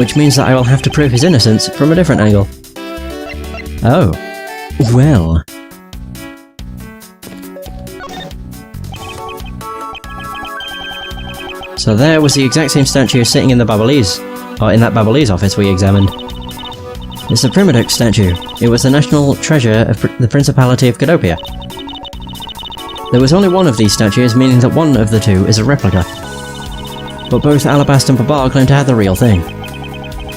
which means that I will have to prove his innocence from a different angle. Oh. Well. So there was the exact same statue sitting in the Babalese, or in that Babalese office we examined. It's the Primidoc statue. It was the national treasure of the Principality of Cadopia. There was only one of these statues, meaning that one of the two is a replica. But both Alabast and Babar claim to have the real thing.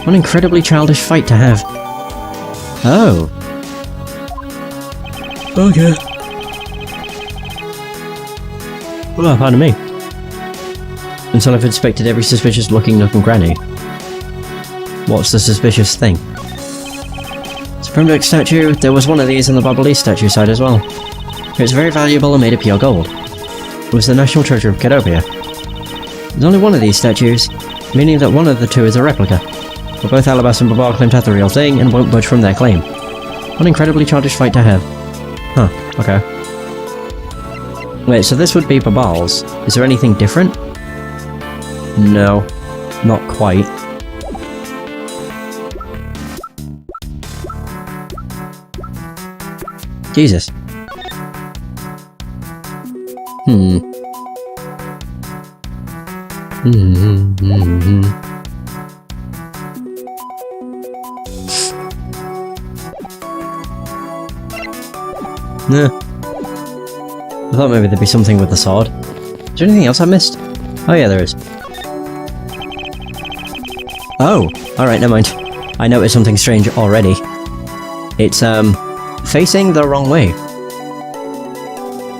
What an incredibly childish fight to have. Oh. Okay. Well, pardon me. Until I've inspected every suspicious looking nook and cranny. What's the suspicious thing? It's a Primidoc statue. There was one of these in the Babalese statue side as well. It was very valuable and made of pure gold. It was the national treasure of Cadopia. There's only one of these statues, meaning that one of the two is a replica. But both Alabast and Babar claim to have the real thing and won't budge from their claim. What an incredibly childish fight to have. Huh, okay. Wait, so this would be Babal's. Is there anything different? No, not quite. Jesus. Nah. I thought maybe there'd be something with the sword. Is there anything else I missed? Oh yeah, there is. Oh! Alright, never mind. I noticed something strange already. It's, facing the wrong way.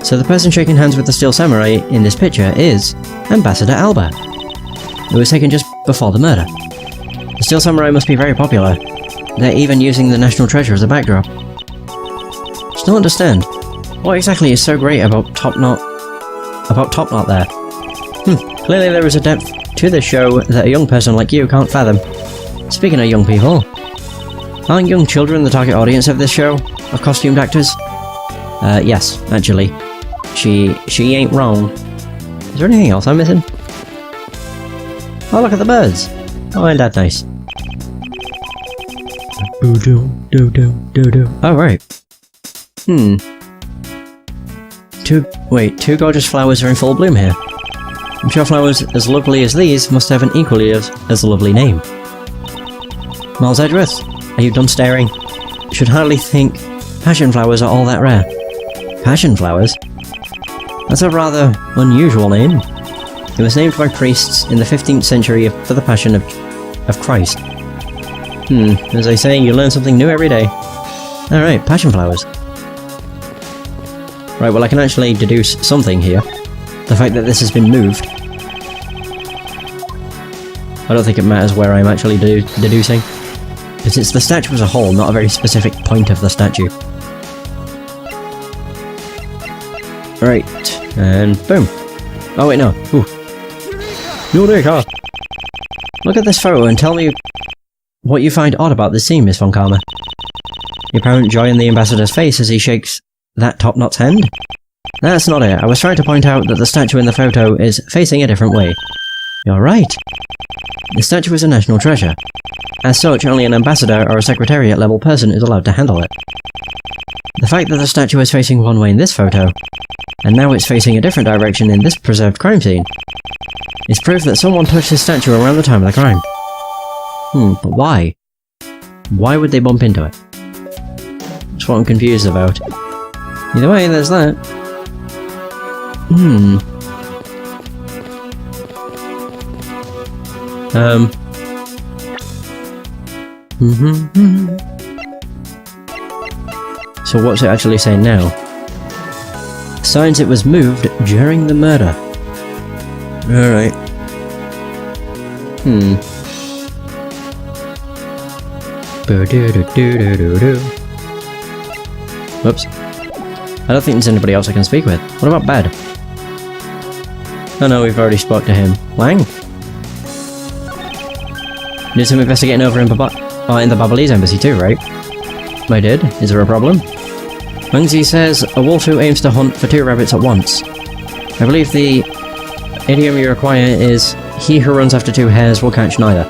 So the person shaking hands with the Steel Samurai in this picture is Ambassador Alba. It was taken just before the murder. The Steel Samurai must be very popular. They're even using the national treasure as a backdrop. Just don't understand. What exactly is so great about Top Knot there? Clearly there is a depth to this show that a young person like you can't fathom. Speaking of young people, aren't young children the target audience of this show? Of costumed actors? Yes, actually. She ain't wrong. Is there anything else I'm missing? Oh, look at the birds! Oh, ain't that nice? Oh, right. Two gorgeous flowers are in full bloom here. I'm sure flowers as lovely as these must have an equally as lovely name. Miles Edgeworth, are you done staring? You should hardly think passion flowers are all that rare. Passion flowers? That's a rather unusual name. It was named by priests in the 15th century for the Passion of Christ. As I say, you learn something new every day. Alright, passion flowers. Right, well I can actually deduce something here. The fact that this has been moved. I don't think it matters where I'm actually deducing. Because it's the statue as a whole, not a very specific point of the statue. Right, and boom. Oh wait, no. Ooh. Look at this photo and tell me what you find odd about this scene, Miss Von Karma. The apparent joy in the ambassador's face as he shakes that Top Knot's hand? That's not it. I was trying to point out that the statue in the photo is facing a different way. You're right. The statue is a national treasure. As such, only an ambassador or a secretariat level person is allowed to handle it. The fact that the statue is facing one way in this photo, and now it's facing a different direction in this preserved crime scene, is proof that someone touched this statue around the time of the crime. But why? Why would they bump into it? That's what I'm confused about. Either way, there's that. So what's it actually saying now? Signs it was moved during the murder. Alright. Whoops. I don't think there's anybody else I can speak with. What about Bad? Oh no, we've already spoke to him. Wang? Did some investigating over in the Babalese embassy too, right? I did. Is there a problem? Wangzi says, a wolf who aims to hunt for 2 rabbits at once. I believe the idiom you require is, he who runs after 2 hares will catch neither.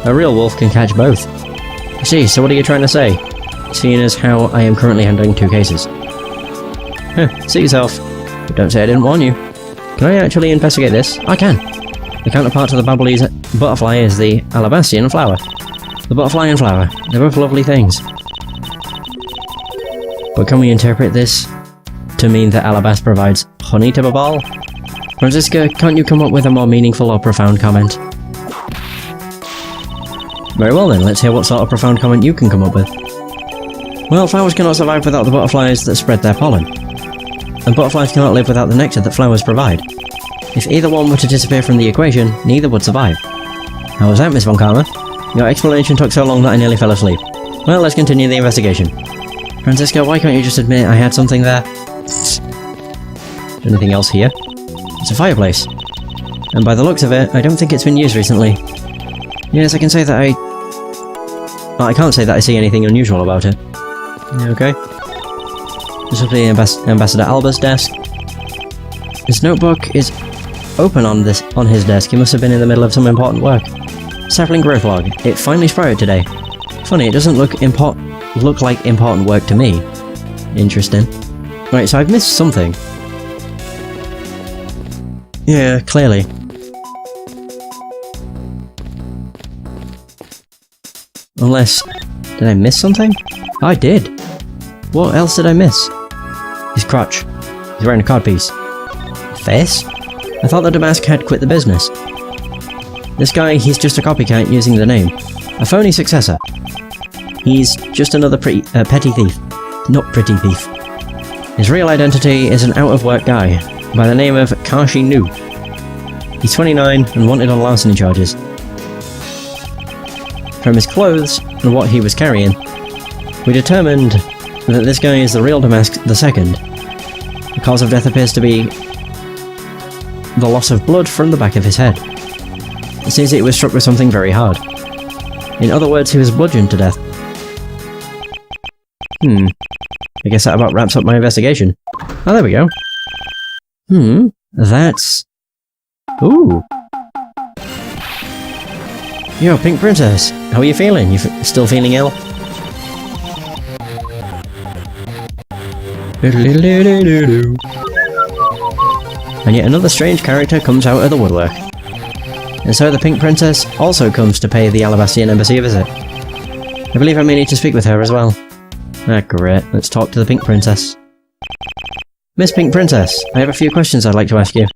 A real wolf can catch both. I see, so what are you trying to say? Seeing as how I am currently handling 2 cases. See yourself. But don't say I didn't warn you. Can I actually investigate this? I can. The counterpart to the Babylese butterfly is the Alabastian flower. The butterfly and flower, they're both lovely things. But can we interpret this to mean that Alabast provides honey to Babal? Franziska, can't you come up with a more meaningful or profound comment? Very well then, let's hear what sort of profound comment you can come up with. Well, flowers cannot survive without the butterflies that spread their pollen. And butterflies cannot live without the nectar that flowers provide. If either one were to disappear from the equation, neither would survive. How was that, Miss Von Karma? Your explanation took so long that I nearly fell asleep. Well, let's continue the investigation. Franziska, why can't you just admit I had something there? Anything else here? It's a fireplace. And by the looks of it, I don't think it's been used recently. Yes, I can say that well, I can't say that I see anything unusual about it. Okay. This will be Ambassador Alba's desk. His notebook is open on his desk. He must have been in the middle of some important work. Sapling growth log. It finally sprouted today. Funny, it doesn't look like important work to me. Interesting. Right, so I've missed something. Yeah, clearly. Unless... did I miss something? I did. What else did I miss? His crotch. He's wearing a codpiece. Face? I thought the Damask had quit the business. This guy, he's just a copycat using the name. A phony successor. He's just another petty thief. Not pretty thief. His real identity is an out-of-work guy by the name of Kashi Nu. He's 29 and wanted on larceny charges. From his clothes and what he was carrying, we determined that this guy is the real Damask II. The cause of death appears to be the loss of blood from the back of his head. It seems he was struck with something very hard. In other words, he was bludgeoned to death. I guess that about wraps up my investigation. Oh, there we go. That's... Ooh. Yo, Pink Princess, how are you feeling? You still feeling ill? And yet another strange character comes out of the woodwork. And so the Pink Princess also comes to pay the Alabastian Embassy a visit. I believe I may need to speak with her as well. Ah, great. Let's talk to the Pink Princess. Miss Pink Princess, I have a few questions I'd like to ask you.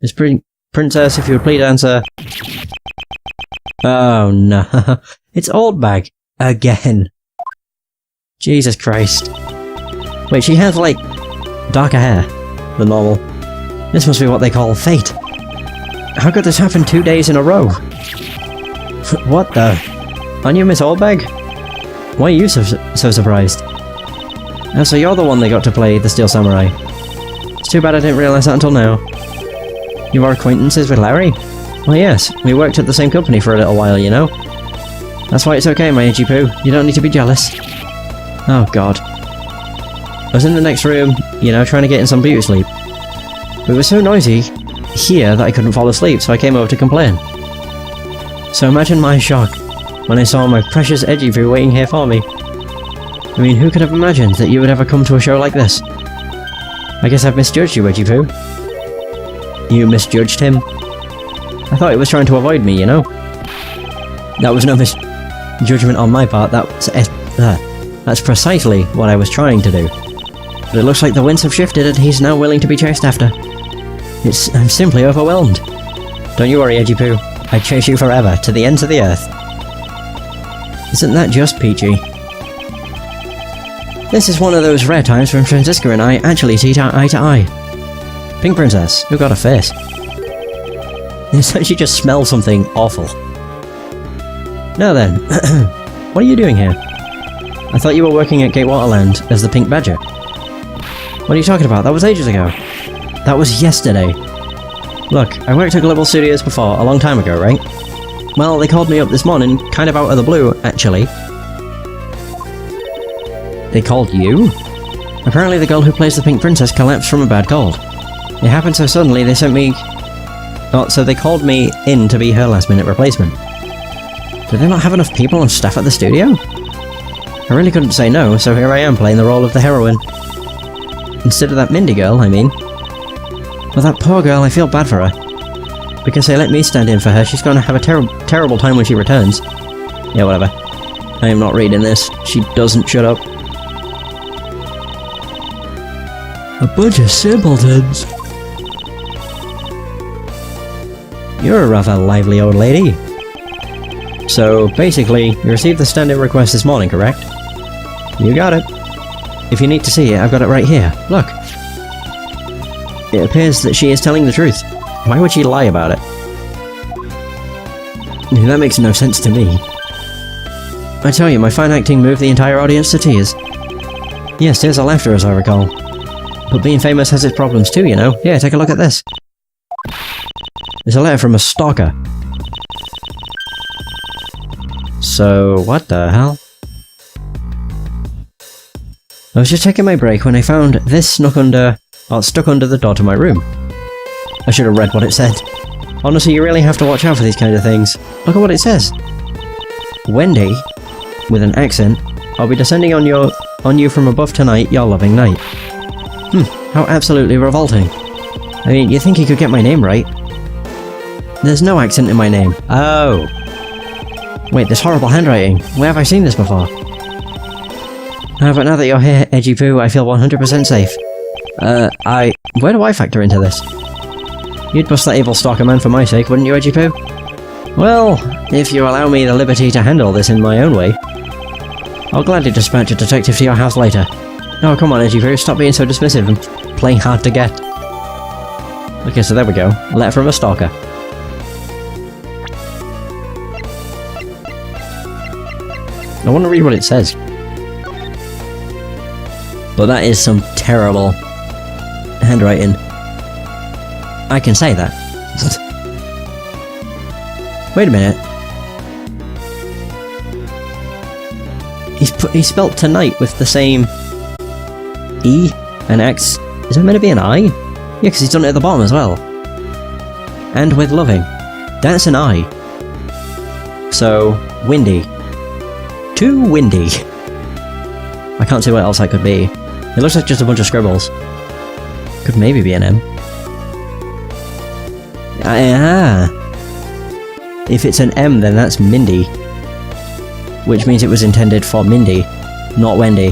Miss Princess, if you would please answer... Oh no. It's Old Bag. Again. Jesus Christ. Wait, she has, like, darker hair than normal. This must be what they call fate. How could this happen 2 days in a row? What the? Aren't you Miss Oldbag? Why are you so surprised? Oh, so you're the one they got to play the Steel Samurai. It's too bad I didn't realise that until now. You are acquaintances with Larry? Well, yes, we worked at the same company for a little while, you know. That's why it's okay, my edgy poo. You don't need to be jealous. Oh, God. I was in the next room, you know, trying to get in some beauty sleep. But it was so noisy here that I couldn't fall asleep, so I came over to complain. So imagine my shock when I saw my precious edgy poo waiting here for me. I mean, who could have imagined that you would ever come to a show like this? I guess I've misjudged you, edgy poo. You misjudged him? I thought he was trying to avoid me, you know? That was no misjudgment on my part, that's precisely what I was trying to do. But it looks like the winds have shifted and he's now willing to be chased after. I'm simply overwhelmed. Don't you worry, Edgy Poo. I'd chase you forever, to the ends of the earth. Isn't that just peachy? This is one of those rare times when Franziska and I actually see eye to eye. Pink Princess, who got a face? It's like she just smells something awful. Now then, what are you doing here? I thought you were working at Gatewaterland as the Pink Badger. What are you talking about? That was ages ago. That was yesterday. Look, I worked at Global Studios before, a long time ago, right? Well, they called me up this morning, kind of out of the blue, actually. They called you? Apparently the girl who plays the Pink Princess collapsed from a bad cold. It happened so suddenly they sent me Oh, so they called me in to be her last-minute replacement. Do they not have enough people and staff at the studio? I really couldn't say no, so here I am playing the role of the heroine. Instead of that Mindy girl, I mean. Well, that poor girl, I feel bad for her. Because they let me stand in for her, she's going to have a terrible time when she returns. Yeah, whatever. I am not reading this. She doesn't shut up. A bunch of simpletons. You're a rather lively old lady. So, basically, you received the stand-in request this morning, correct? You got it. If you need to see it, I've got it right here. Look. It appears that she is telling the truth. Why would she lie about it? That makes no sense to me. I tell you, my fine acting moved the entire audience to tears. Yes, tears of laughter, as I recall. But being famous has its problems too, you know. Yeah, take a look at this. It's a letter from a stalker. So, what the hell? I was just taking my break when I found this stuck under the door to my room. I should have read what it said. Honestly, you really have to watch out for these kind of things. Look at what it says. Wendy, with an accent, I'll be descending on you from above tonight, your loving night. How absolutely revolting. I mean, you think you could get my name right? There's no accent in my name. Oh. Wait, this horrible handwriting. Where have I seen this before? But now that you're here, Edgy Poo, I feel 100% safe. Where do I factor into this? You'd bust that evil stalker man for my sake, wouldn't you, Edgy Poo? Well, if you allow me the liberty to handle this in my own way, I'll gladly dispatch a detective to your house later. Oh, come on, Edgy Poo, stop being so dismissive and playing hard to get. Okay, so there we go. A letter from a stalker. I want to read what it says. But that is some terrible handwriting. I can say that. Wait a minute. He spelt tonight with the same E and X. Is that meant to be an I? Yeah, because he's done it at the bottom as well. And with loving. That's an I. So, windy. Too windy. I can't see what else that could be. It looks like just a bunch of scribbles. Could maybe be an M. If it's an M, then that's Mindy. Which means it was intended for Mindy, not Wendy.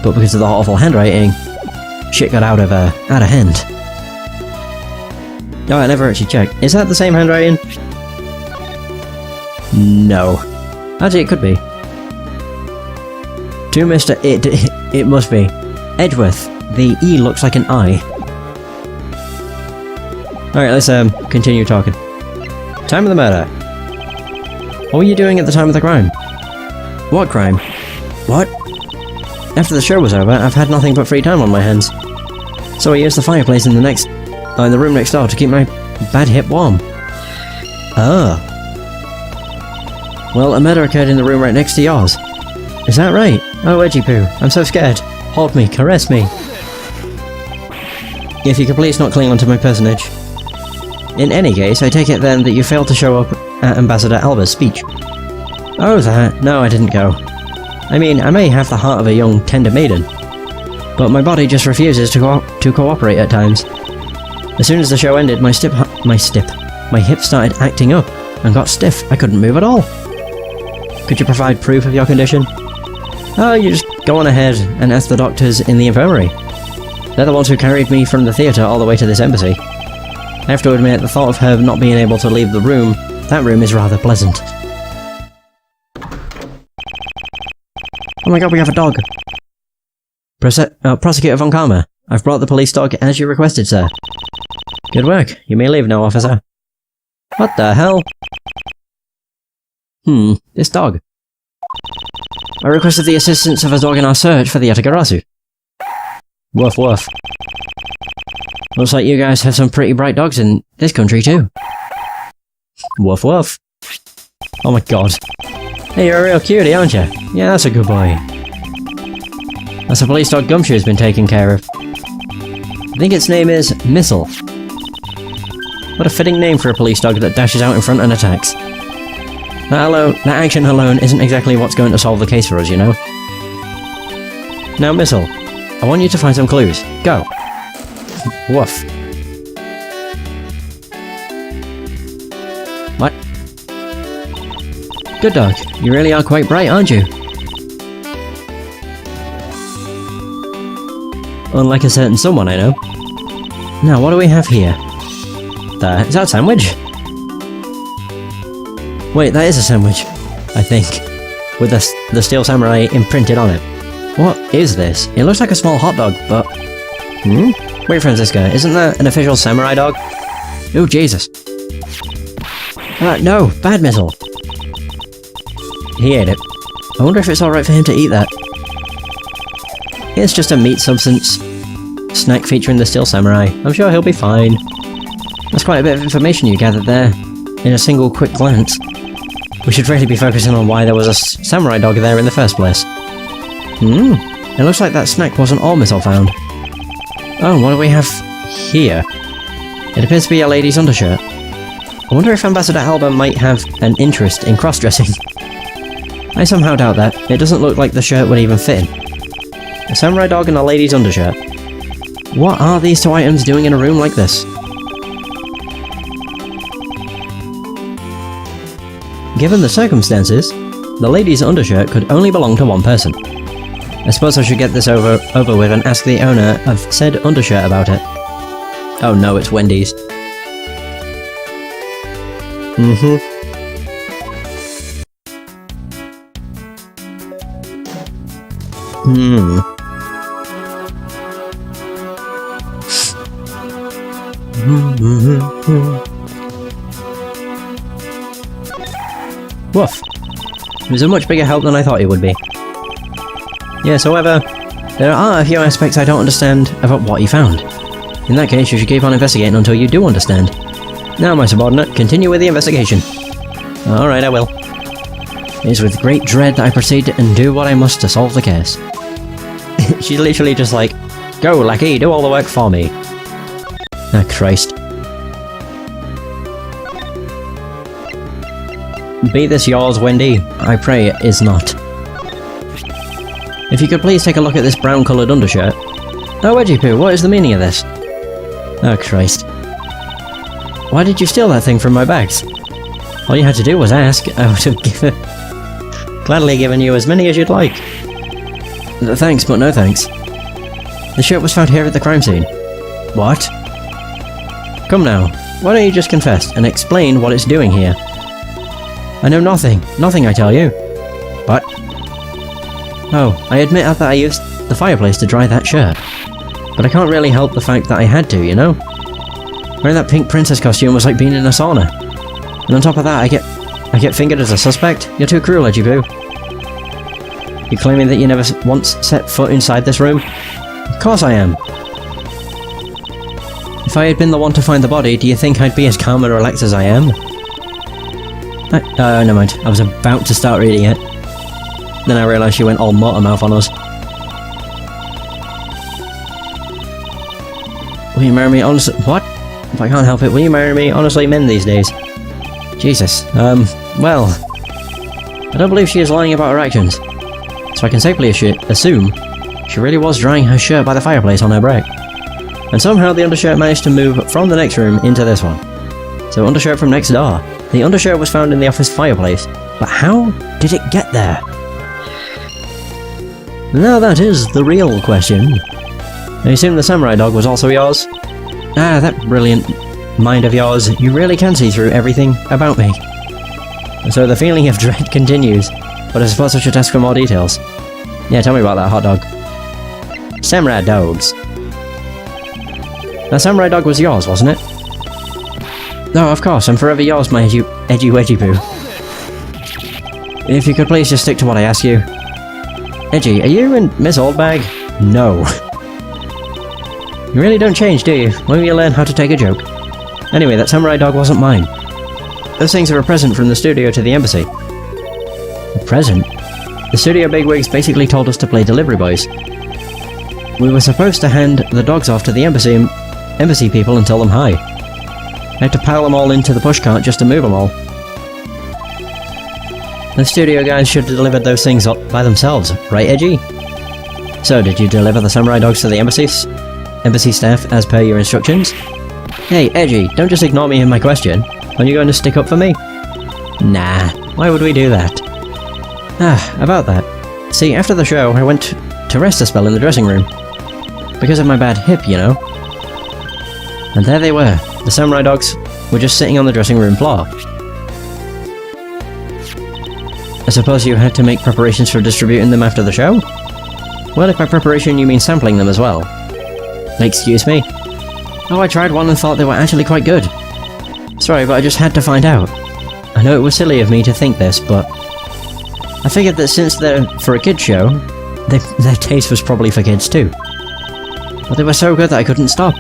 But because of the awful handwriting, shit got out of hand. Oh, I never actually checked. Is that the same handwriting? No. Actually, it could be. To Mr. It must be. Edgeworth. The E looks like an I. Alright, let's continue talking. Time of the murder. What were you doing at the time of the crime? What crime? What? After the show was over, I've had nothing but free time on my hands. So I used the fireplace in the room next door to keep my bad hip warm. Oh. Well, a murder occurred in the room right next to yours. Is that right? Oh, Edgy Poo, I'm so scared. Hold me, caress me. If you could please not cling onto my personage. In any case, I take it then that you failed to show up at Ambassador Alba's speech. Oh, that? No, I didn't go. I mean, I may have the heart of a young, tender maiden, but my body just refuses to cooperate at times. As soon as the show ended, my hip started acting up and got stiff. I couldn't move at all. Could you provide proof of your condition? Oh, you just go on ahead and ask the doctors in the infirmary. They're the ones who carried me from the theatre all the way to this embassy. I have to admit, the thought of her not being able to leave that room is rather pleasant. Oh my god, we have a dog! Prosecutor von Karma, I've brought the police dog as you requested, sir. Good work. You may leave now, officer. What the hell? This dog. I requested the assistance of a dog in our search for the Yatagarasu. Woof woof. Looks like you guys have some pretty bright dogs in this country too. Woof woof. Oh my god. Hey, you're a real cutie, aren't you? Yeah, that's a good boy. That's a police dog Gumshoe's been taken care of. I think its name is Missile. What a fitting name for a police dog that dashes out in front and attacks. That action alone isn't exactly what's going to solve the case for us, you know? Now, Missile, I want you to find some clues. Go! Woof. What? Good dog. You really are quite bright, aren't you? Unlike a certain someone I know. Now, what do we have here? Is that a sandwich? Wait, that is a sandwich, I think. With the Steel Samurai imprinted on it. What is this? It looks like a small hot dog, but... Wait, Francisca, isn't that an official samurai dog? Oh, Jesus. No, bad Missile. He ate it. I wonder if it's alright for him to eat that. It's just a meat substance snack featuring the Steel Samurai. I'm sure he'll be fine. That's quite a bit of information you gathered there, in a single quick glance. We should really be focusing on why there was a samurai dog there in the first place. It looks like that snack wasn't all Missile found. Oh, what do we have here? It appears to be a lady's undershirt. I wonder if Ambassador Alba might have an interest in cross-dressing. I somehow doubt that. It doesn't look like the shirt would even fit him. A samurai dog and a lady's undershirt. What are these two items doing in a room like this? Given the circumstances, the lady's undershirt could only belong to one person. I suppose I should get this over with and ask the owner of said undershirt about it. Oh no, it's Wendy's. Woof. It was a much bigger help than I thought it would be. Yes, however, there are a few aspects I don't understand about what you found. In that case, you should keep on investigating until you do understand. Now, my subordinate, continue with the investigation. Alright, I will. It is with great dread that I proceed and do what I must to solve the case. She's literally just like, go, lackey, do all the work for me. Ah, Christ. Be this yours, Wendy? I pray it is not. If you could please take a look at this brown-coloured undershirt. Oh, Edgy-Poo, what is the meaning of this? Oh, Christ. Why did you steal that thing from my bags? All you had to do was ask. I would have gladly given you as many as you'd like. Thanks, but no thanks. The shirt was found here at the crime scene. What? Come now, why don't you just confess and explain what it's doing here? I know nothing. Nothing, I tell you. What? Oh, I admit that I used the fireplace to dry that shirt. But I can't really help the fact that I had to, you know? Wearing that pink princess costume was like being in a sauna. And on top of that, I get fingered as a suspect? You're too cruel, Edgy-Poo. You're claiming that you never once set foot inside this room? Of course I am. If I had been the one to find the body, do you think I'd be as calm and relaxed as I am? Never mind. I was about to start reading it. Then I realised she went all motormouth on us. Will you marry me honestly? What? If I can't help it, will you marry me honestly men these days? Jesus. Well... I don't believe she is lying about her actions. So I can safely assume she really was drying her shirt by the fireplace on her break. And somehow the undershirt managed to move from the next room into this one. So undershirt from next door. The undershirt was found in the office fireplace. But how did it get there? Now that is the real question. I assume the samurai dog was also yours? Ah, that brilliant mind of yours. You really can see through everything about me. And so the feeling of dread continues. But I suppose I should ask for more details. Yeah, tell me about that hot dog. Samurai dogs. That samurai dog was yours, wasn't it? No, of course, I'm forever yours, my Edgy-Wedgy-Poo. If you could please just stick to what I ask you. Edgy, are you and Miss Oldbag? No. You really don't change, do you? When will you learn how to take a joke? Anyway, that samurai dog wasn't mine. Those things are a present from the studio to the embassy. A present? The studio bigwigs basically told us to play delivery boys. We were supposed to hand the dogs off to the embassy people and tell them hi. I had to pile them all into the pushcart just to move them all. The studio guys should have delivered those things up by themselves, right, Edgy? So, did you deliver the samurai dogs to the embassy staff as per your instructions? Hey, Edgy, don't just ignore me and my question. Are you going to stick up for me? Nah, why would we do that? About that. See, after the show, I went to rest a spell in the dressing room. Because of my bad hip, you know. And there they were. The samurai dogs were just sitting on the dressing room floor. I suppose you had to make preparations for distributing them after the show? Well, if by preparation you mean sampling them as well. Excuse me? Oh, I tried one and thought they were actually quite good. Sorry, but I just had to find out. I know it was silly of me to think this, but I figured that since they're for a kids show, their taste was probably for kids too. But they were so good that I couldn't stop.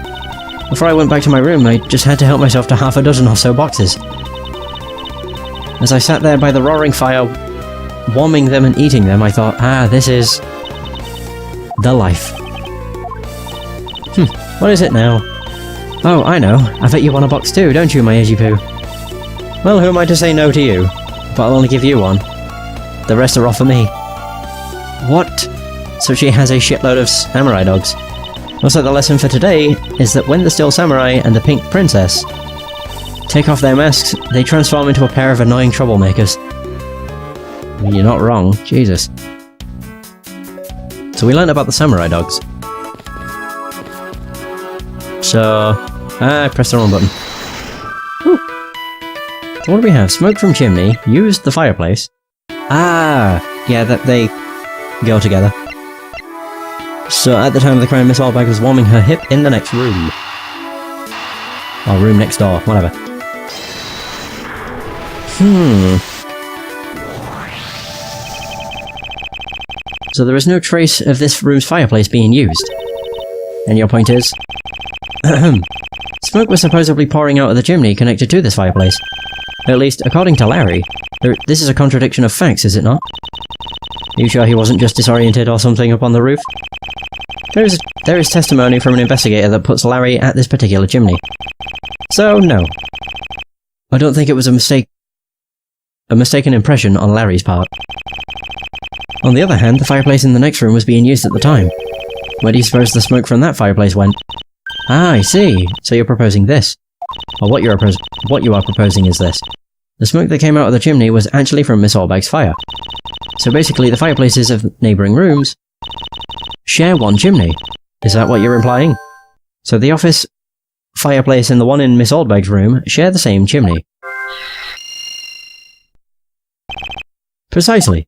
Before I went back to my room, I just had to help myself to half a dozen or so boxes. As I sat there by the roaring fire, warming them and eating them, I thought, this is the life. What is it now? Oh, I know. I bet you want a box too, don't you, my edgy poo? Well, who am I to say no to you? But I'll only give you one. The rest are all for me. What? So she has a shitload of samurai dogs. Also, the lesson for today is that when the Steel Samurai and the Pink Princess take off their masks, they transform into a pair of annoying troublemakers. You're not wrong. Jesus. So we learned about the samurai dogs. So, I pressed the wrong button. Whew. So what do we have? Smoke from chimney, used the fireplace. Yeah, that they go together. So at the time of the crime, Miss Allbag was warming her hip in the next room. Or room next door, whatever. So there is no trace of this room's fireplace being used. And your point is? Smoke was supposedly pouring out of the chimney connected to this fireplace. At least, according to Larry, this is a contradiction of facts, is it not? Are you sure he wasn't just disoriented or something up on the roof? There is testimony from an investigator that puts Larry at this particular chimney. So, no. I don't think it was a mistaken impression on Larry's part. On the other hand, the fireplace in the next room was being used at the time. Where do you suppose the smoke from that fireplace went? I see. So you're proposing this. Or what you are proposing is this. The smoke that came out of the chimney was actually from Miss Allbag's fire. So basically, the fireplaces of neighbouring rooms share one chimney. Is that what you're implying? So the office fireplace and the one in Miss Allbag's room share the same chimney. Precisely.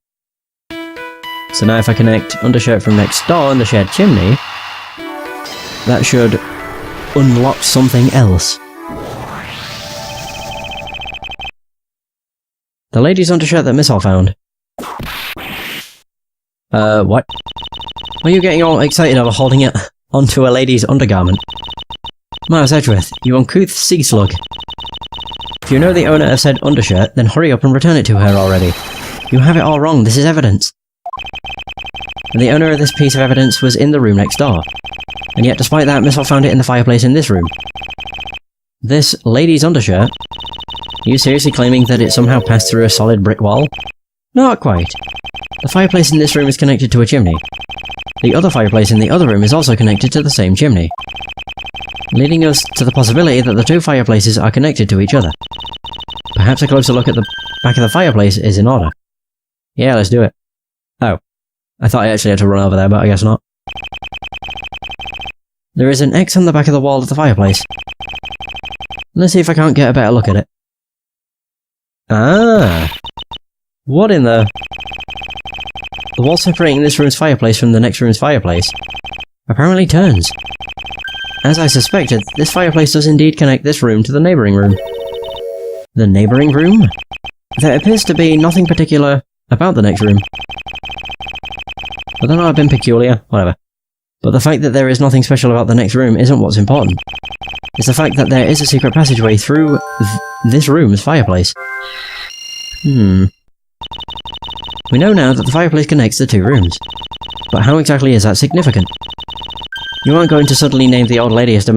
So now if I connect undershirt from next door and the shared chimney, that should unlock something else. The lady's undershirt that Miss All found. What? Why are you getting all excited over holding it onto a lady's undergarment? Miles Edgeworth, you uncouth sea slug. If you know the owner of said undershirt, then hurry up and return it to her already. You have it all wrong, this is evidence. And the owner of this piece of evidence was in the room next door. And yet, despite that, Miss All found it in the fireplace in this room. This lady's undershirt? Are you seriously claiming that it somehow passed through a solid brick wall? Not quite. The fireplace in this room is connected to a chimney. The other fireplace in the other room is also connected to the same chimney. Leading us to the possibility that the two fireplaces are connected to each other. Perhaps a closer look at the back of the fireplace is in order. Yeah, let's do it. Oh. I thought I actually had to run over there, but I guess not. There is an X on the back of the wall of the fireplace. Let's see if I can't get a better look at it. What in the... The wall separating this room's fireplace from the next room's fireplace apparently turns. As I suspected, this fireplace does indeed connect this room to the neighbouring room. The neighbouring room? There appears to be nothing particular about the next room. But that might have been peculiar, whatever. But the fact that there is nothing special about the next room isn't what's important. It's the fact that there is a secret passageway through this room's fireplace. We know now that the fireplace connects the two rooms. But how exactly is that significant? You aren't going to suddenly name the old lady as the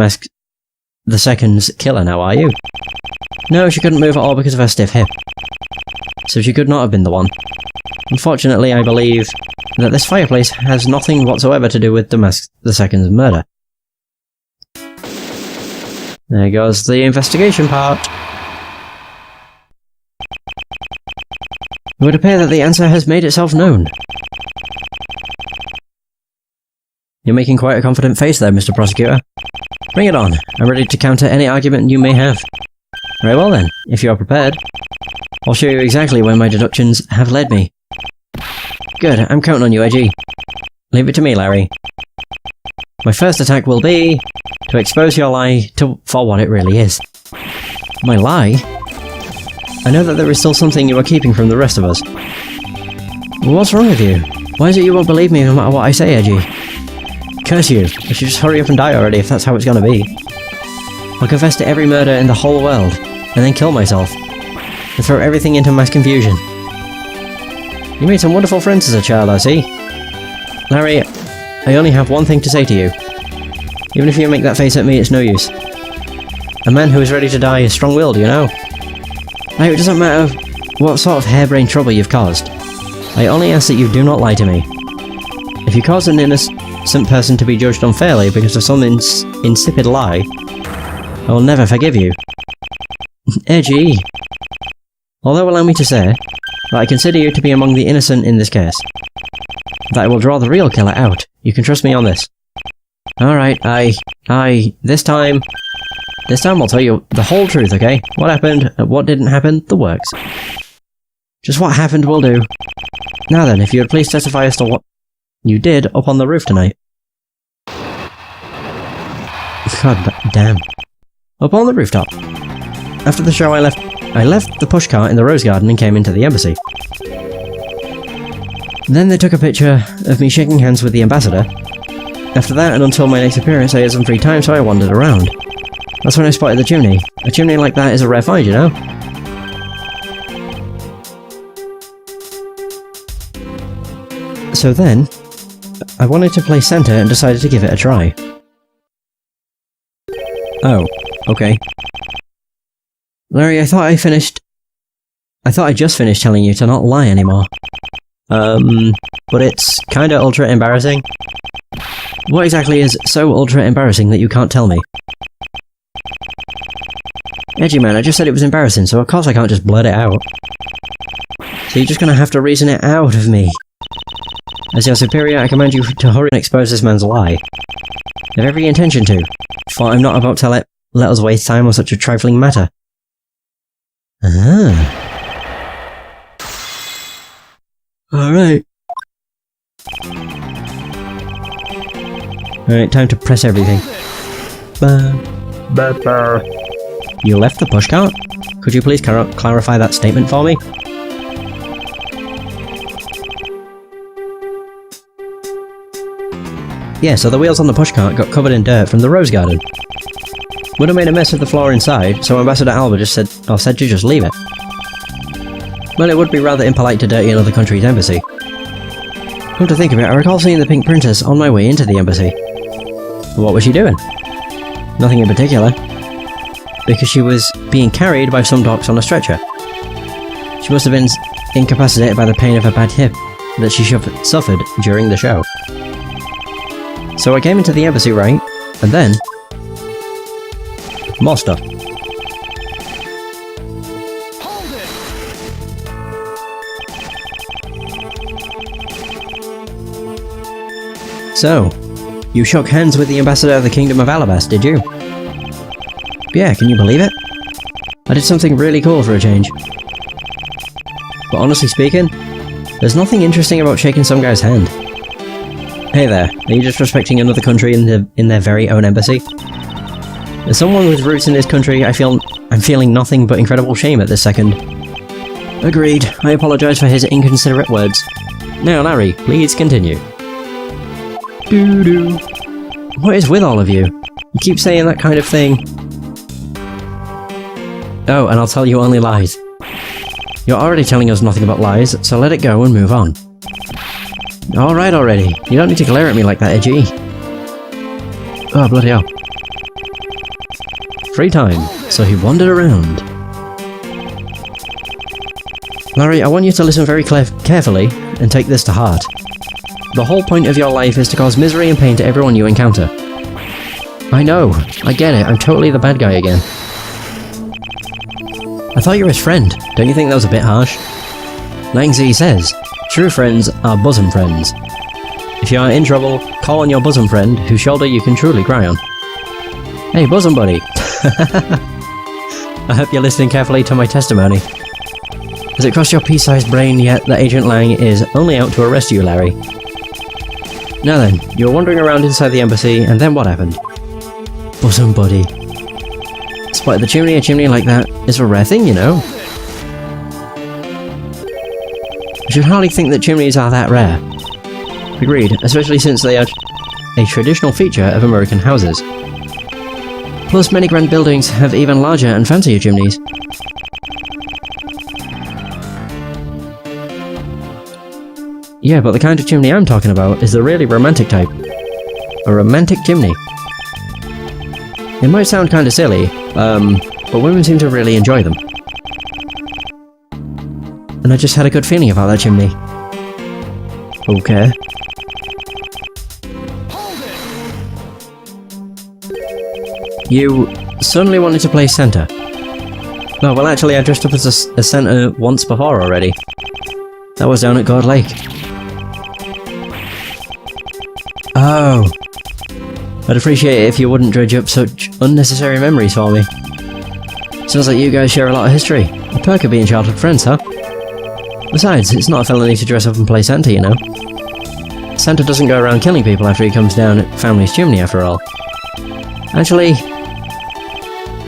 the second's killer now, are you? No, she couldn't move at all because of her stiff hip. So she could not have been the one. Unfortunately, I believe that this fireplace has nothing whatsoever to do with the second's murder. There goes the investigation part. It would appear that the answer has made itself known. You're making quite a confident face there, Mr. Prosecutor. Bring it on. I'm ready to counter any argument you may have. Very well then, if you are prepared. I'll show you exactly where my deductions have led me. Good, I'm counting on you, Edgy. Leave it to me, Larry. My first attack will be to expose your lie for what it really is. My lie? I know that there is still something you are keeping from the rest of us. Well, what's wrong with you? Why is it you won't believe me no matter what I say, Edgy? Curse you. I should just hurry up and die already if that's how it's gonna be. I'll confess to every murder in the whole world, and then kill myself, and throw everything into mass confusion. You made some wonderful friends as a child, I see. Larry, I only have one thing to say to you. Even if you make that face at me, it's no use. A man who is ready to die is strong-willed, you know. Now, it doesn't matter what sort of harebrained trouble you've caused. I only ask that you do not lie to me. If you cause an innocent person to be judged unfairly because of some insipid lie, I will never forgive you. Edgy. Although allow me to say that I consider you to be among the innocent in this case. That I will draw the real killer out. You can trust me on this. Alright, this time I'll tell you the whole truth, okay? What happened, what didn't happen, the works. Just what happened will do. Now then, if you would please testify as to what you did up on the roof tonight. God damn. Up on the rooftop. After the show I left the pushcart in the rose garden and came into the embassy. Then they took a picture of me shaking hands with the ambassador. After that, and until my next appearance, I had some free time, so I wandered around. That's when I spotted the chimney. A chimney like that is a rare find, you know? So then, I wanted to play Santa and decided to give it a try. Oh, okay. Larry, I thought I just finished telling you to not lie anymore. But it's kinda ultra embarrassing. What exactly is so ultra embarrassing that you can't tell me? Edgy man, I just said it was embarrassing, so of course I can't just blurt it out. So you're just gonna have to reason it out of me. As your superior, I command you to hurry and expose this man's lie. I have every intention to, for I'm not about to let us waste time on such a trifling matter. Ah. Alright. Alright, time to press everything. You left the pushcart? Could you please clarify that statement for me? Yeah, so the wheels on the pushcart got covered in dirt from the rose garden. Would have made a mess of the floor inside, so Ambassador Alba just said to just leave it. Well, it would be rather impolite to dirty another country's embassy. Come to think of it, I recall seeing the Pink Princess on my way into the embassy. What was she doing? Nothing in particular. Because she was being carried by some docs on a stretcher. She must have been incapacitated by the pain of her bad hip that she suffered during the show. So I came into the embassy, right? And then... more stuff. So, you shook hands with the ambassador of the Kingdom of Alabas, did you? Yeah, can you believe it? I did something really cool for a change. But honestly speaking, there's nothing interesting about shaking some guy's hand. Hey there, are you just respecting another country in their very own embassy? As someone with roots in this country, I'm feeling nothing but incredible shame at this second. Agreed, I apologise for his inconsiderate words. Now Larry, please continue. Doo-doo. What is with all of you? You keep saying that kind of thing. Oh, and I'll tell you only lies. You're already telling us nothing but lies, so let it go and move on. Alright already, you don't need to glare at me like that, Edgy. Oh, bloody hell. free time, so he wandered around. Larry, I want you to listen very carefully and take this to heart. The whole point of your life is to cause misery and pain to everyone you encounter. I know, I get it, I'm totally the bad guy again. I thought you were his friend, don't you think that was a bit harsh? Langzy says, true friends are bosom friends. If you are in trouble, call on your bosom friend, whose shoulder you can truly cry on. Hey, bosom buddy! I hope you're listening carefully to my testimony. Has it crossed your pea-sized brain yet that Agent Lang is only out to arrest you, Larry? Now then, you were wandering around inside the embassy, and then what happened? Bosom buddy. Spotted the chimney, a chimney like that is a rare thing, you know. You should hardly think that chimneys are that rare. Agreed, especially since they are a traditional feature of American houses. Plus, many grand buildings have even larger and fancier chimneys. Yeah, but the kind of chimney I'm talking about is the really romantic type. A romantic chimney. It might sound kinda silly, but women seem to really enjoy them. And I just had a good feeling about that chimney. Okay. You suddenly wanted to play Santa. No, well actually I dressed up as a Santa once before already. That was down at God Lake. Oh. I'd appreciate it if you wouldn't dredge up such unnecessary memories for me. Sounds like you guys share a lot of history. A perk of being childhood friends, huh? Besides, it's not a felony to dress up and play Santa, you know. Santa doesn't go around killing people after he comes down at family's chimney, after all. Actually,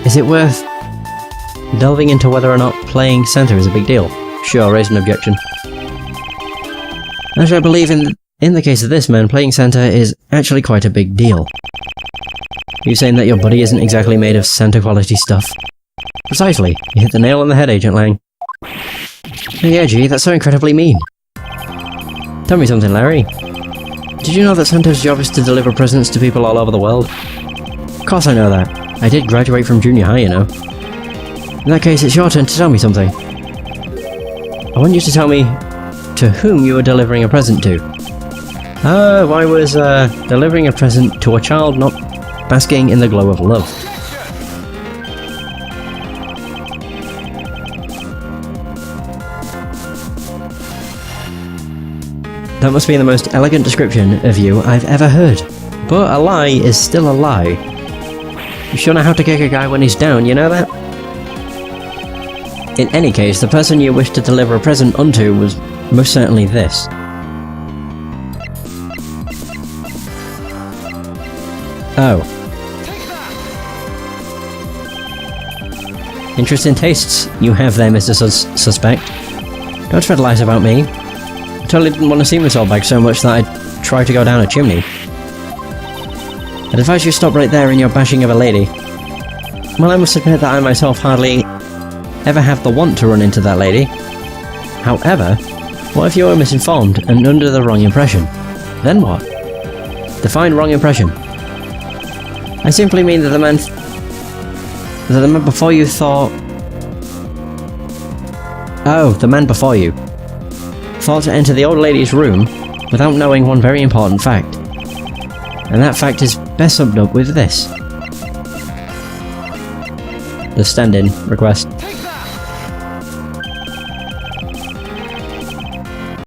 is it worth delving into whether or not playing Santa is a big deal? Sure, raise an objection. Actually, I believe in the case of this man, playing Santa is actually quite a big deal. You saying that your buddy isn't exactly made of Santa-quality stuff? Precisely. You hit the nail on the head, Agent Lang. Yeah, gee, that's so incredibly mean. Tell me something, Larry. Did you know that Santa's job is to deliver presents to people all over the world? Of course I know that. I did graduate from junior high, you know. In that case, it's your turn to tell me something. I want you to tell me to whom you were delivering a present to. I was delivering a present to a child not basking in the glow of love. That must be the most elegant description of you I've ever heard. But a lie is still a lie. You sure know how to kick a guy when he's down, you know that? In any case, the person you wished to deliver a present unto was most certainly this. Oh. Interesting tastes you have there, Mr. Suspect. Don't spread lies about me. I totally didn't want to see myself back so much that I'd try to go down a chimney. I'd advise you stop right there in your bashing of a lady. Well, I must admit that I myself hardly ever have the want to run into that lady. However, what if you were misinformed and under the wrong impression? Then what? Define wrong impression. I simply mean that the man before you thought... Oh, the man before you thought to enter the old lady's room without knowing one very important fact. And that fact is best summed up with this. The stand-in request.